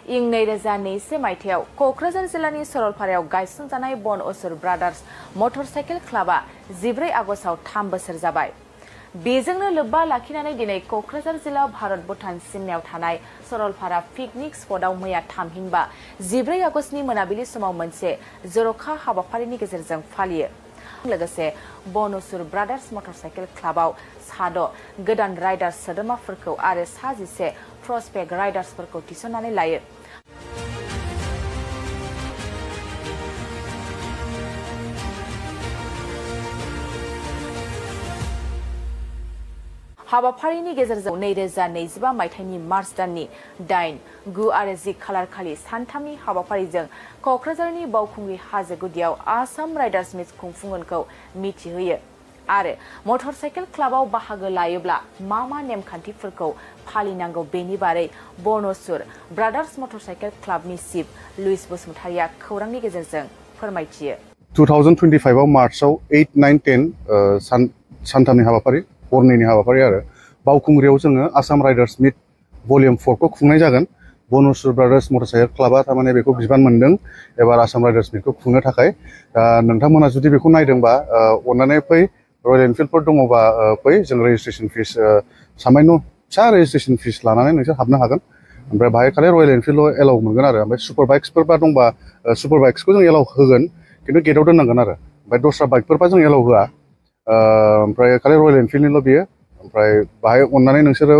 इं 2002 मायथाइयाव क'क्राझार जिल्लानि सरलपारायाव गायसनजानाय बन असुर ब्रादार्स मटरसाइकेल क्लाबा 14 आगस्टआव 3 बोसोर जाबाय। बेजोंनो लोब्बा लाखिनानै दिनै क'क्राझार जिल्ला भारत भुटान सिमनायाव थानाय सरलपारा पिकनिक स्पटआव मैया थामहिनबा 14 आगस्टनि मोनाबिलि समाव मोनसे जर'खा हाबाफारिनि गेजेरजों फालियो। लोगोसे बन असुर ब्रादार्स मटरसाइकेल क्लाबाव 6 गोदान राइडार्स सोद्रोमाफोरखौ आरो 11 प्रस्पेक्ट राइडार्सफोरखौ थिसननानै लायो। हाबाफारिनि गेजेरजों 2025 मायथाइनि मार्च दाननि 8, 9 आरो 10 खालार खालि सानथामनि हाबाफारिजों क'क्राझारनि बावखुंग्रि हाजो गुदियाव आसाम राइडार्स मीट खुंफुंगोनखौ मिथिहोयो आरो मटरसाइकेल क्लाबाव बाहागो लायोब्ला मा नेमखान्थिफोरखौ फालिनांगौ बेनि बारै बन असुर ब्रादार्स मटरसाइकेल क्लाबनि चिफ लुइस बसुमतारिया खौरांनि गेजेरजों फोरमायथियो। 2025 आव मार्चआव 8, 9, 10 सानथामनि हाबाफारि हरनैनि हाबाफारि आरो बावखुंग्रियाव जोङो आसाम राइडार्स मीट भलिउम 4 खौ खुंनाय जागोन। बन असुर ब्रादार्स मटरसाइकेल क्लाबा थारमाने बेखौ बिबान मोनदों एबार आसाम राइडार्स मीटखौ खुंनो थाखाय। नोंथांमोना जुदि बेखौ नायदोंबा अननानै फै, रयेल एनफिल्डफोर दङबा फै, जों रेजिस्ट्रेशन फिस सामान्य फिसा रेजिस्ट्रेशन फिस लानानै नोंसोर हाबनो हागोन। ओमफ्राय बाहाय खालि रयेल एनफिल्डल' एलाउ मोनगोन आरो ओमफ्राय सुपार बाइक्सफोरबा दंबा सुपार बाइक्सखौ जों एलाउ होगोन, खिन्थु गेटआव दोननांगोन आरो ओमफ्राय दस्रा बाइकफोरबा जों एलाउ होआ। ओमफ्राय खालि रयेल एनफिल्डनिल' बियो। ओमफ्राय बाहाय अननानै नोंसोरो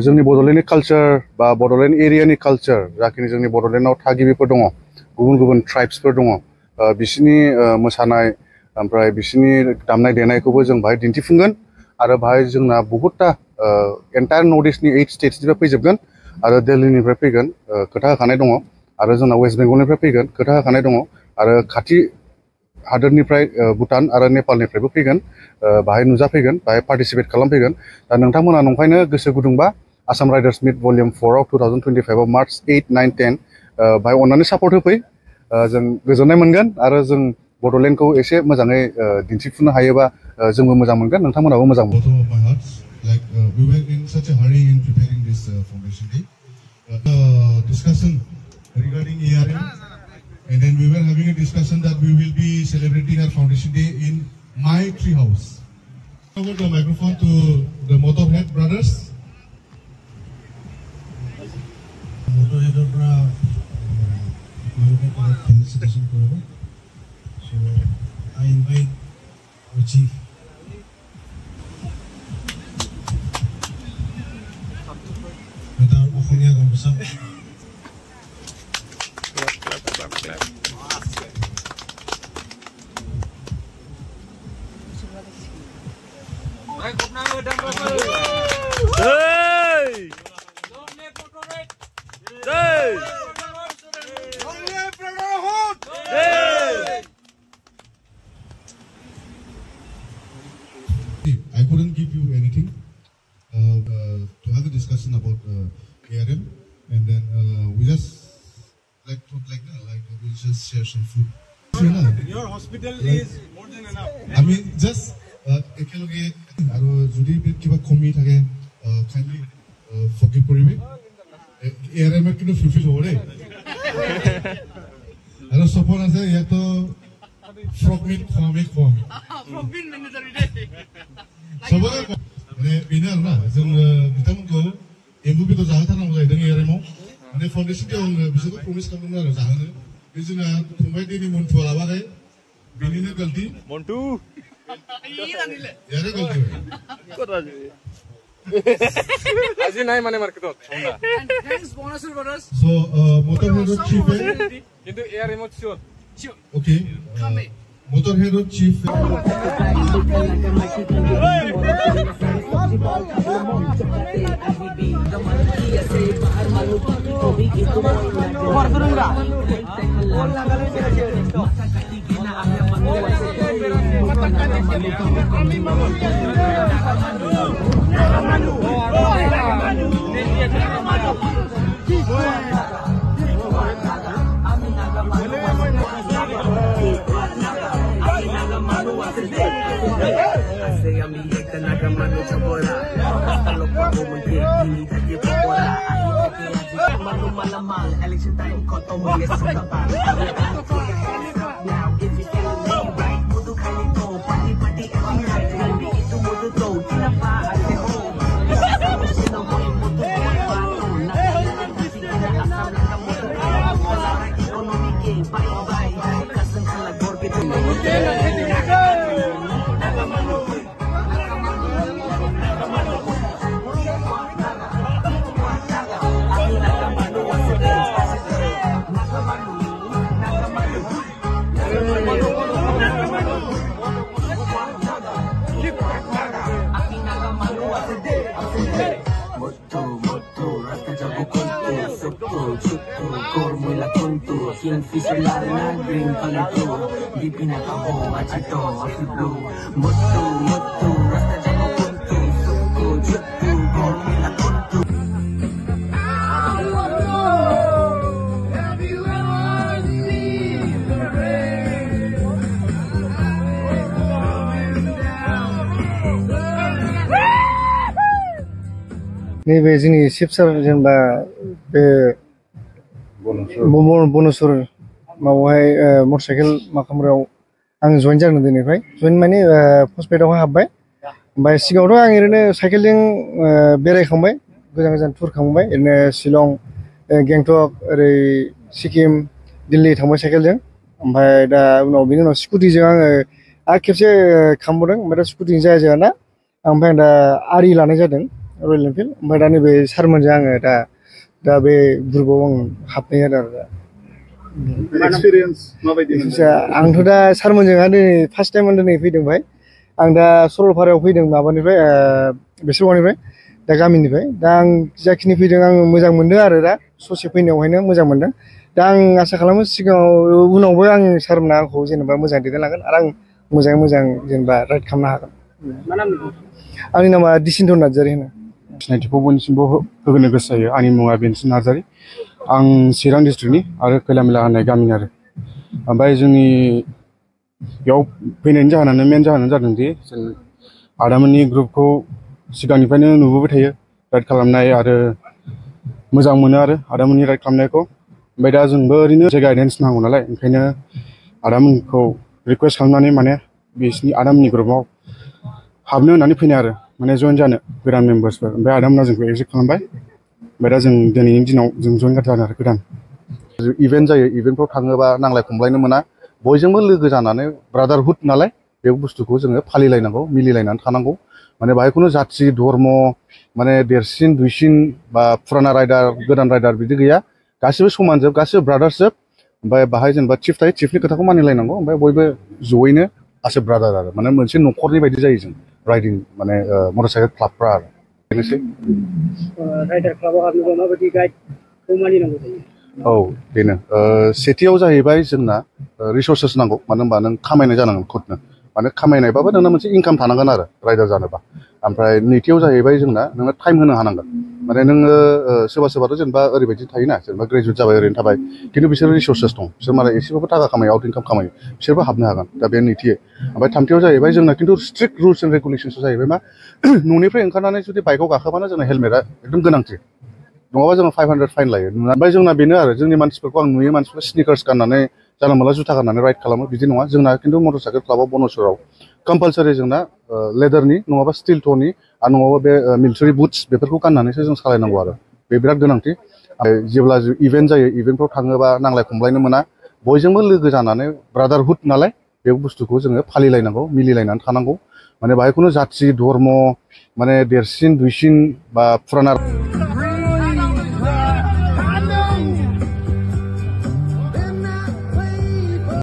जोंनि बड'लेण्डनि कालचार बा बड'लेण्ड एरियानि कालचार जाखिनि जोंनि बड'लेण्डआव थागिबिफोर दङ, गुबुन ट्राइब्सफोर दङ, बिसिनि मोसानाय ओमफ्राय बिसिनि दामनाय देनायखौबो जों बाहाय दिन्थिफुंगोन आरो बाहाय जोंना बहुतटा एन्टायर नर्थ इस्टनि 8 स्टेट्सनिफ्राय फैजोबगोन आरो दिल्लीनिफ्राय फैगोन, खोथा होखानाय दङ, आरो जोंना वेस्ट बेंगलनिफ्राय फैगोन, खोथा होखानाय दङ, आरो खाथि हादोरनिफ्राय भुटान आरो नेपालनिफ्रायबो फैगोन, बाहाय नुजाफैगोन, बाहाय पार्टिसिपेट खालामफैगोन। दा नोंथांमोना नंखायनो गोसो गुदुंबा आसाम राइडार्स मीट भलिउम 4 आव 2025 आव मार्च 8, 9, 10 बाहाय अननानै सापर्ट होफै। जों गोजोननाय मोनगोन आरो जों बड'लेण्डखौ एसे मोजाङै दिन्थिफुंनो हायोबा जोंबो मोजां मोनगोन, नोंथांमोनाबो मोजां मोनगोन। We were in such a hurry in preparing this foundation day. Discussion regarding ARM, and then we were having a discussion that we will be celebrating our foundation day in my tree house. Over the microphone to the Motorhead brothers. Motorhead felicitation. So I invite our chief. With our Baokhungri Gamsa. Clap. I couldn't give you anything to have a discussion about ARM, and then we just like we just share some food. Your hospital is more than enough. I mean, just ekeloge aru jodi kiba komi thake kindly forgive koribe. ARM er kino fulfill hore. Aru support ase yato frog meat khami. Frog meat mandatory day. Sobaga ne bina na jeng bitamko MVP to jaha thana mojai deng ARM mo ne foundation ke bisoko promise kamna na jaha ne bijuna thumai dini montu alaba gai bini ne galti montu yare galti Kokrajhar aji nai mane market hot thanks bonus brothers. So Motorhead chief kintu ARM sure okay Motorhead chief malamal. Election time, koto mo yes kapal. Now, if you feel me right, mudu kali to, pati every night. Hindi ito mudu to, tinapa ate ho. Sino mo yung mudu ko ay bato. Nakailan kasi inaasam lang ang mudu. Palarang ekonomi ke, bye-bye. Kasang kalagor kita. Yung fisherman na green color to di pinakabo at ito api blue moto rasta jago kunto suko jutu gormila kunto. Have you ever seen the rain coming down? नैबे जोंनि शिबसागर जेनेबा बे बनसुर माबावहाय motorcycle माखामरायाव आं जइन जादों दिनैफ्राय जइन माने first पेडआवहाय हाबबाय ओमफ्राय सिगाङावथ' आं ओरैनो साइकेलजों बेरायखांबाय गोजान गोजान टुर खांबाय ओरैनो शिलं गेंटक ओरै सिक्किम दिल्ली थांबाय साइकेलजों ओमफ्राय दा उनाव बिनि उनाव स्कुटिजों आङो आरो खेबसे खालामबावदों ओमफ्राय दा स्कुटिजों जाया ना ओमफ्राय आं दा आरि लानाय जादों रयेल एनफिल्ड ओमफ्राय दा नैबे सारमोनजों आङो दा बे ग्रुपआव आं हाबनाय जादों आरो दा एक्सपिरियेन्स माबायदि आंथ' दा सारमोनजोंहा दिनै फार्स्ट टाइम दिनै फैदोंबाय आं दा सरलपारायाव फैदों माबानिफ्राय बेसरगावनिफ्राय दा गामिनिफ्राय दा आं जाखिनि फैदों आं मोजां मोनदों आरो दा ससे फैनायावहायनो मोजां मोनदों दा आं आसा खालामो सिगाङाव उनावबो आं सारमोना आंखौ जेनेबा मोजां दैदेनलांगोन आरो आं मोजाङै मोजां जेनेबा राइड खालामनो हागोन। आंनि नामा दिसिन्थ नार्जारि होनो। सिनायथिखौ बयनिसिमबो होनो गोसो जायो। आंनि मुङा बेनसिन नार्जारि। आं चिरां डिस्ट्रिक्टनि आरो खैलामैला होननाय गामिनि आरो ओमफ्राय जोंनि बेयाव फैनायनि जाहोनानो मेन जाहोनानो जादों दि जों आदामोननि ग्रुपखौ सिगांनिफ्रायनो नुबोबाय थायो राइड खालामनाय आरो मोजां मोनो आरो आदामोननि राइड खालामनायखौ ओमफ्राय दा जोंबो ओरैनो एसे गाइडेन्स नांगौ नालाय ओंखायनो आदामोनखौ रिकुवेस्ट खालामनानै माने बिसिनि आदामोननि ग्रुपआव हाबनो होननानै फैनाय आरो माने जइन जानो गोदान मेम्बार्सफोर ओमफ्राय आदामोना जोंखौ एक्सेप्ट खालामबाय ओमफ्राय दा जों दिनैनि दिनाव जों जइन जादों आरो गोदान इभेन्ट जायो इभेन्टफ्राव थाङोबा नांलाय खमलायनो मोना बयजोंबो लोगो जानानै ब्रादारहुड नालाय बे बुस्थुखौ जोङो फालिलायनांगौ मिलिलायनानै थानांगौ माने बाहाय खुनु जाथि धर्म माने देरसिन दुइसिन बा फुराना राइडार गोदान राइडार बिदि गैया गासिबो समानजोब गासिबो ब्रादार्सजोब ओमफ्राय बाहाय जेनेबा चिफ थायो चिफनि खोथाखौ मानिलायनांगौ ओमफ्राय बयबो जयैनो आसे ब्रादार आरो माने मोनसे न'खरनि बायदि जायो जों राइडिं माने मटरसाइकेल क्लाबफ्रा आरो बेनोसै राइडार क्लाबाव हाबनोबा माबायदि गाइडखौ मानिनांगौ जायो? औ बेनो सेथियाव जाहैबाय जोंना रिसोर्सेस नांगौ मानो होनबा नों खामायनाय जानांगोन खुदनो माने खामायनायबाबो नोंना मोनसे इनकाम थानांगोन आरो राइडार जानोबा ओमफ्राय नैथियाव जाहैबाय जोंना नोङो टाइम होनो हानांगोन माने नोङो सोरबा सोरबाथ' जेनेबा ओरैबायदि थायोना जेनेबा ग्रेजुवेट जाबाय ओरैनो थाबाय खिन्थु बिसोर रिसोर्सेस दं बिसोर माने एसेबाबो थाखा खामायो आउट इनकाम खामायो बिसोरबो हाबनो हागोन दा बे नैथि ओमफ्राय थामथियाव जाहैबाय जोंना खिन्थु स्ट्रिक्ट रुल्स एन्ड रेगुलेसन्सआ जाहैबाय मा न'निफ्राय ओंखारनानै जुदि बाइकआव गाखोबानो जोंना हेलमेटआ एकदम गोनांथि नङाबा जोङो 500 फाइन लायो ओमफ्राय जोंना बेनो आरो जोंनि मानसिफोरखौ आं नुयो मानसिफ्रा स्निकार्स गाननानै जानला मोनला जुथा गाननानै राइड खालामो बिदि नङा जोंना खिन्थु मटरसाइकेल क्लाबाव बनसुराव कम्पालसारि जोंना लेदारनि नङाबा स्टिल ट'नि आरो नङाबा बे मिलिटारि बुट्स बेफोरखौ गाननानैसो जों सालायनांगौ आरो बे बिराद गोनांथि जेब्ला इभेन्ट जायो इभेन्टफ्राव थाङोबा नांलाय खमलायनो मोना बयजोंबो लोगो जानानै ब्रादारहुड नालाय बे बुस्थुखौ जोङो फालिलायनांगौ मिलिलायनानै थानांगौ माने बाहाय खुनु जाथि धर्म माने देरसिन दुइसिन बा फुराना